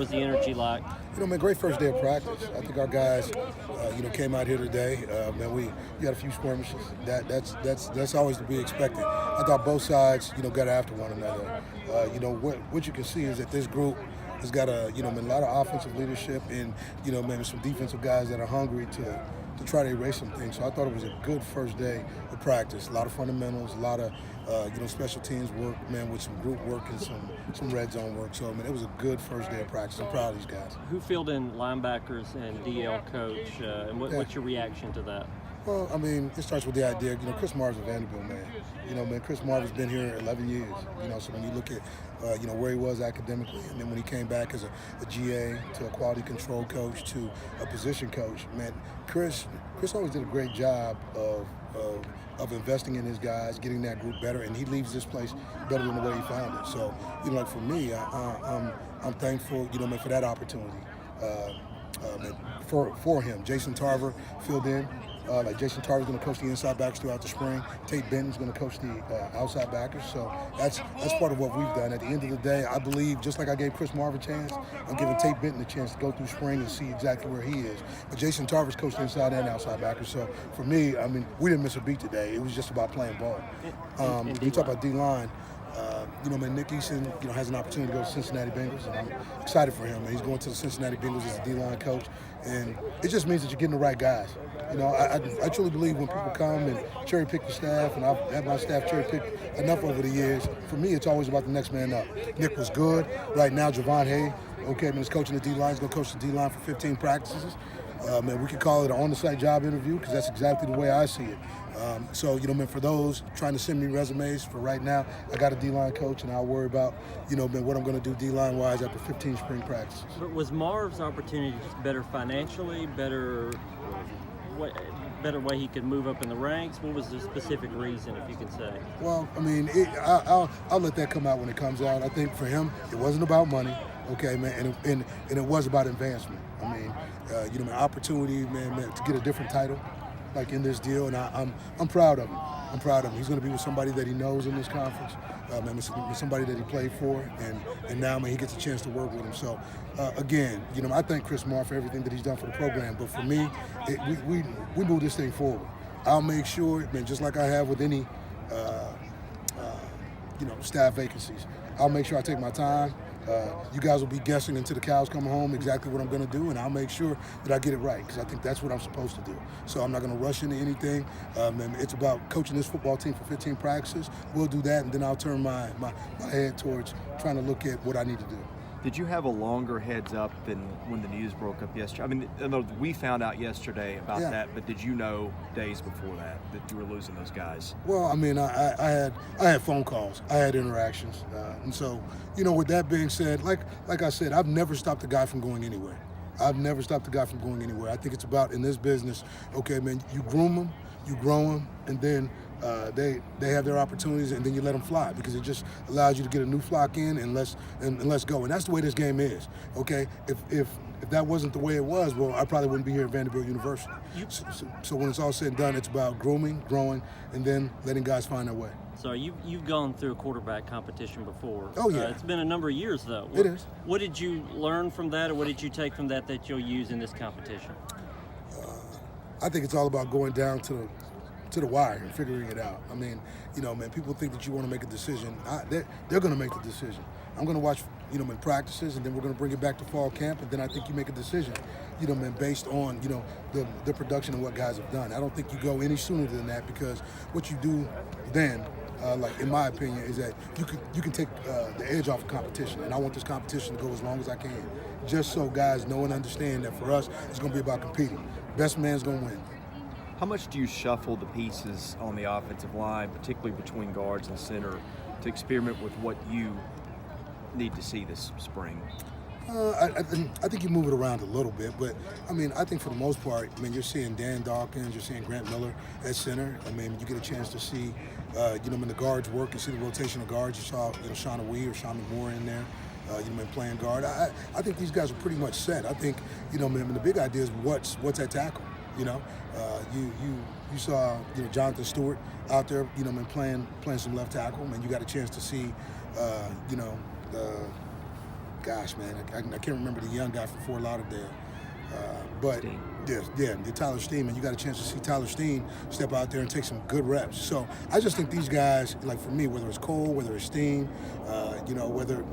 was the energy like? Man, great first day of practice. I think our guys, came out here today. You had a few skirmishes. That's always to be expected. I thought both sides, got after one another. What you can see is that this group has got a lot of offensive leadership and, maybe some defensive guys that are hungry to try to erase some things. So I thought it was a good first day of practice. A lot of fundamentals, a lot of special teams work, man, with some group work and some red zone work. So it was a good first day of practice. I'm proud of these guys. Who filled in linebackers and DL coach, and what's your reaction to that? Well, it starts with the idea. Chris Marv's a Vanderbilt man. Chris Marv has been here 11 years. So when you look at, where he was academically, and then when he came back as a GA to a quality control coach to a position coach, man, Chris always did a great job of investing in his guys, getting that group better, and he leaves this place better than the way he found it. So, for me, I'm thankful, for that opportunity for him. Jason Tarver filled in. Jason Tarver's going to coach the inside backers throughout the spring. Tate Benton's going to coach the outside backers. So that's part of what we've done. At the end of the day, I believe, just like I gave Chris Marv a chance, I'm giving Tate Benton a chance to go through spring and see exactly where he is. But Jason Tarver's coached the inside and outside backers. So for me, we didn't miss a beat today. It was just about playing ball. You talk about D-line. Nick Eason, has an opportunity to go to Cincinnati Bengals, and I'm excited for him. And he's going to the Cincinnati Bengals as a D-line coach, and it just means that you're getting the right guys. I truly believe when people come and cherry pick the staff, and I've had my staff cherry pick enough over the years. For me, it's always about the next man up. Nick was good. Right now, Javon Hay, is coaching the D-line. He's going to coach the D-line for 15 practices. We could call it an on-the-site job interview because that's exactly the way I see it. For those trying to send me resumes, for right now, I got a D-line coach, and I'll worry about, what I'm going to do D-line-wise after 15 spring practices. But was Marv's opportunity just better financially, better way he could move up in the ranks? What was the specific reason, if you can say? Well, I'll let that come out when it comes out. I think for him, it wasn't about money, okay, man, and it was about advancement. Opportunity, man, to get a different title, like in this deal, and I'm proud of him. I'm proud of him. He's going to be with somebody that he knows in this conference, with somebody that he played for, and now, man, he gets a chance to work with him. So, again, I thank Chris Marr for everything that he's done for the program. But for me, we move this thing forward. I'll make sure, man, just like I have with any, staff vacancies, I'll make sure I take my time. You guys will be guessing until the cows come home exactly what I'm going to do, and I'll make sure that I get it right because I think that's what I'm supposed to do. So I'm not going to rush into anything. And it's about coaching this football team for 15 practices. We'll do that, and then I'll turn my head towards trying to look at what I need to do. Did you have a longer heads up than when the news broke up yesterday? We found out yesterday about that, but did you know days before that you were losing those guys? Well, I had phone calls, I had interactions, and so with that being said, like I said, I've never stopped a guy from going anywhere. I've never stopped a guy from going anywhere. I think it's about, in this business, okay, man, you groom them, you grow them, and then they have their opportunities, and then you let them fly because it just allows you to get a new flock in and let's go. And that's the way this game is. Okay, if that wasn't the way it was, well, I probably wouldn't be here at Vanderbilt University. So when it's all said and done, it's about grooming, growing, and then letting guys find their way. So you've gone through a quarterback competition before. Oh, yeah. It's been a number of years, though. It is. What did you learn from that, or what did you take from that you'll use in this competition? I think it's all about going down to the wire and figuring it out. People think that you want to make a decision. They're going to make the decision. I'm going to watch, in practices, and then we're going to bring it back to fall camp, and then I think you make a decision, based on, the production and what guys have done. I don't think you go any sooner than that because what you do then, in my opinion, is that you can take the edge off of competition, and I want this competition to go as long as I can, just so guys know and understand that for us, it's going to be about competing. Best man's going to win. How much do you shuffle the pieces on the offensive line, particularly between guards and center, to experiment with what you need to see this spring? I think you move it around a little bit, but I think for the most part, you're seeing Dan Dawkins, you're seeing Grant Miller at center. You get a chance to see, the guards work and see the rotation of guards. You saw, Shauna Wee or Shauna Moore in there. Playing guard. I think these guys are pretty much set. I think, the big idea is what's at tackle. You saw Jonathan Stewart out there, playing some left tackle, and you got a chance to see, gosh, man, I can't remember the young guy from Fort Lauderdale. But Steen. yeah, Tyler Steen, and you got a chance to see Tyler Steen step out there and take some good reps. So I just think these guys, like for me, whether it's Cole, whether it's Steen, whether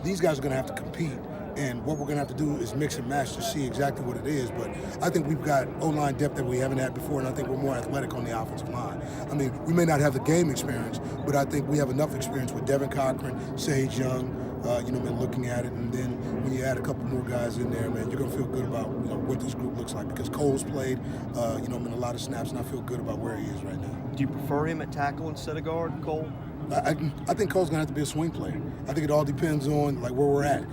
these guys are going to have to compete. And what we're going to have to do is mix and match to see exactly what it is. But I think we've got O-line depth that we haven't had before, and I think we're more athletic on the offensive line. I mean, we may not have the game experience, but I think we have enough experience with Devin Cochran, Sage Young, man, looking at it. And then when you add a couple more guys in there, man, you're going to feel good about what this group looks like. Because Cole's played, a lot of snaps, and I feel good about where he is right now. Do you prefer him at tackle instead of guard, Cole? I think Cole's gonna have to be a swing player. I think it all depends on where we're at.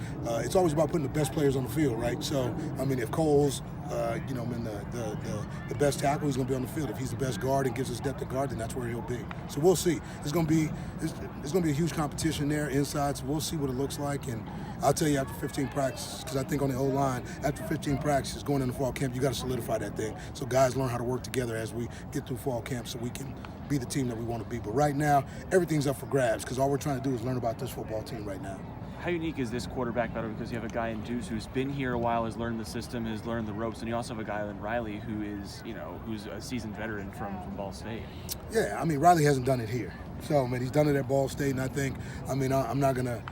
It's always about putting the best players on the field, right? So I mean, if Cole's the best tackle, he's gonna be on the field. If he's the best guard and gives us depth at guard, then that's where he'll be. So we'll see. It's gonna be a huge competition there inside. So we'll see what it looks like. And I'll tell you after 15 practices, because I think on the O-line, after 15 practices going into fall camp, you got to solidify that thing. So guys learn how to work together as we get through fall camp, so we can be the team that we want to be. But right now, everything's up for grabs because all we're trying to do is learn about this football team right now. How unique is this quarterback battle? Because you have a guy in Deuce who's been here a while, has learned the system, has learned the ropes, and you also have a guy in Riley who is, who's a seasoned veteran from Ball State. Yeah, I mean, Riley hasn't done it here. So, man, he's done it at Ball State, and I think, I'm not going to,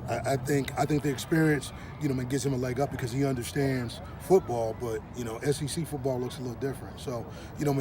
I think the experience, gives him a leg up because he understands football, but, SEC football looks a little different. So,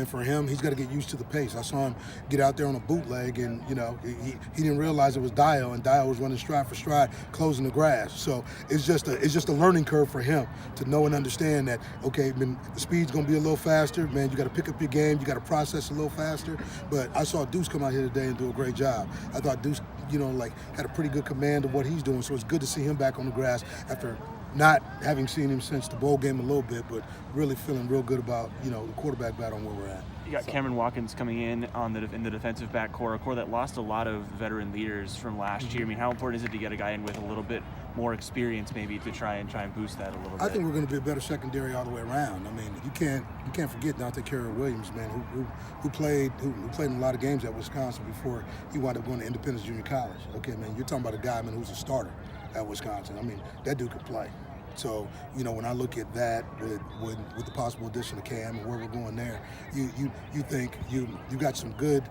for him, he's got to get used to the pace. I saw him get out there on a bootleg, and, he didn't realize it was Dio, and Dio was running stride for stride, closing the grass. So it's just a learning curve for him to know and understand that, okay, man, the speed's going to be a little faster. Man, you got to pick up your game. You got to process a little faster. But I saw Deuce come out here today and do a great job. I thought Deuce, had a pretty good command of what he's doing. So it's good to see him back on the grass after not having seen him since the bowl game a little bit, but really feeling real good about, the quarterback battle and where we're at. You got Cameron Watkins coming in in the defensive back core, a core that lost a lot of veteran leaders from last year. I mean, how important is it to get a guy in with a little bit more experience, maybe, to try and boost that a little bit? I think we're going to be a better secondary all the way around. I mean, you can't forget Dante Carrier-Williams, man, who played in a lot of games at Wisconsin before he wound up going to Independence Junior College. Okay, man, you're talking about a guy, man, who's a starter at Wisconsin. I mean, that dude could play. So, when I look at that with the possible addition of Cam and where we're going there, you think you got some good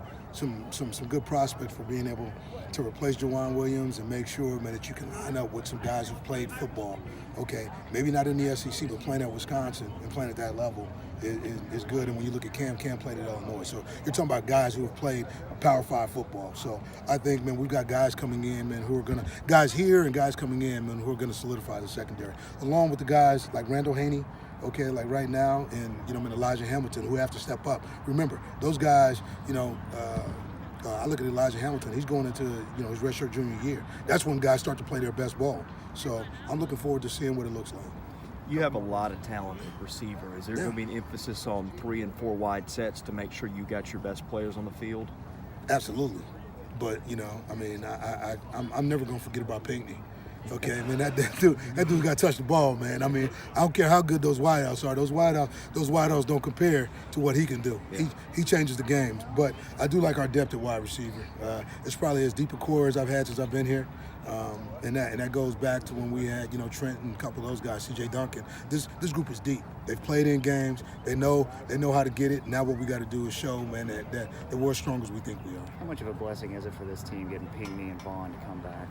prospects for being able to replace Jawan Williams and make sure, man, that you can line up with some guys who've played football. Okay, maybe not in the SEC, but playing at Wisconsin and playing at that level is good. And when you look at Cam played at Illinois. So you're talking about guys who have played Power 5 football. So I think, man, we've got guys coming in, man, guys here and guys coming in, man, who are going to solidify the secondary. Along with the guys like Randall Haney, okay, like right now, and, Elijah Hamilton, who have to step up. Remember, those guys, I look at Elijah Hamilton. He's going into his redshirt junior year. That's when guys start to play their best ball. So I'm looking forward to seeing what it looks like. You have a lot of talent at receiver. Is there going to be an emphasis on 3 and 4 wide sets to make sure you got your best players on the field? Absolutely. But, I'm never going to forget about Pinckney. Okay, man, that dude got to touch the ball, man. I mean, I don't care how good those wideouts are. Those wideouts don't compare to what he can do. Yeah. He changes the game. But I do like our depth at wide receiver. It's probably as deep a core as I've had since I've been here. And that goes back to when we had, Trent and a couple of those guys, C.J. Duncan. This group is deep. They've played in games. They know how to get it. Now what we got to do is show, man, that we're as strong as we think we are. How much of a blessing is it for this team getting Pinckney and Vaughn to come back?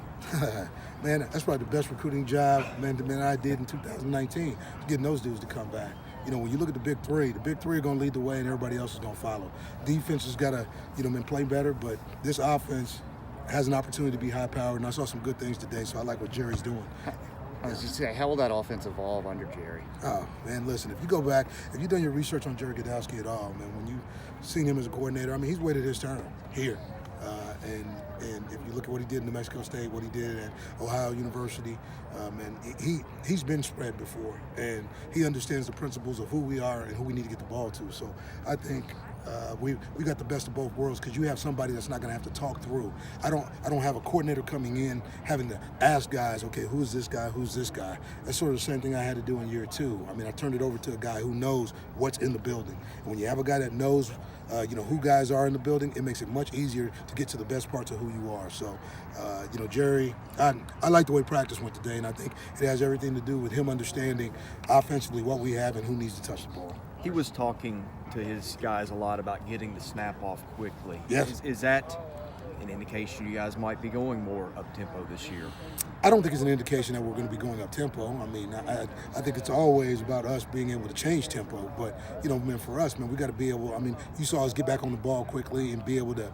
Man, that's probably the best recruiting job, man, I did in 2019, getting those dudes to come back. When you look at the big three are going to lead the way and everybody else is going to follow. Defense has got to, play better, but this offense has an opportunity to be high-powered, and I saw some good things today, so I like what Jerry's doing. I was just saying, how will that offense evolve under Jerry? Oh, man, listen, if you go back, if you've done your research on Jerry Godowski at all, man, when you've seen him as a coordinator, I mean, he's waited his turn here. And if you look at what he did in New Mexico State, what he did at Ohio University, man, he's been spread before, and he understands the principles of who we are and who we need to get the ball to. So I think we got the best of both worlds because you have somebody that's not going to have to talk through. I don't have a coordinator coming in having to ask guys, okay, who's this guy, who's this guy. That's sort of the same thing I had to do in year 2. I mean, I turned it over to a guy who knows what's in the building. And when you have a guy that knows, who guys are in the building, it makes it much easier to get to the best parts of who you are. So, Jerry, I like the way practice went today, and I think it has everything to do with him understanding offensively what we have and who needs to touch the ball. He was talking to his guys a lot about getting the snap off quickly. Yes. Is that an indication you guys might be going more up-tempo this year? I don't think it's an indication that we're going to be going up tempo. I mean, I think it's always about us being able to change tempo. But, for us, we got to be able, you saw us get back on the ball quickly and be able to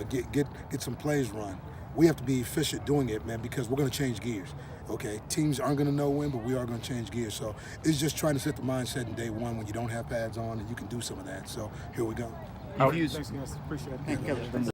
get some plays run. We have to be efficient doing it, man, because we're going to change gears. Okay, teams aren't going to know when, but we are going to change gears. So it's just trying to set the mindset in day one when you don't have pads on and you can do some of that. So here we go. Thanks, guys. Appreciate it. Thank you.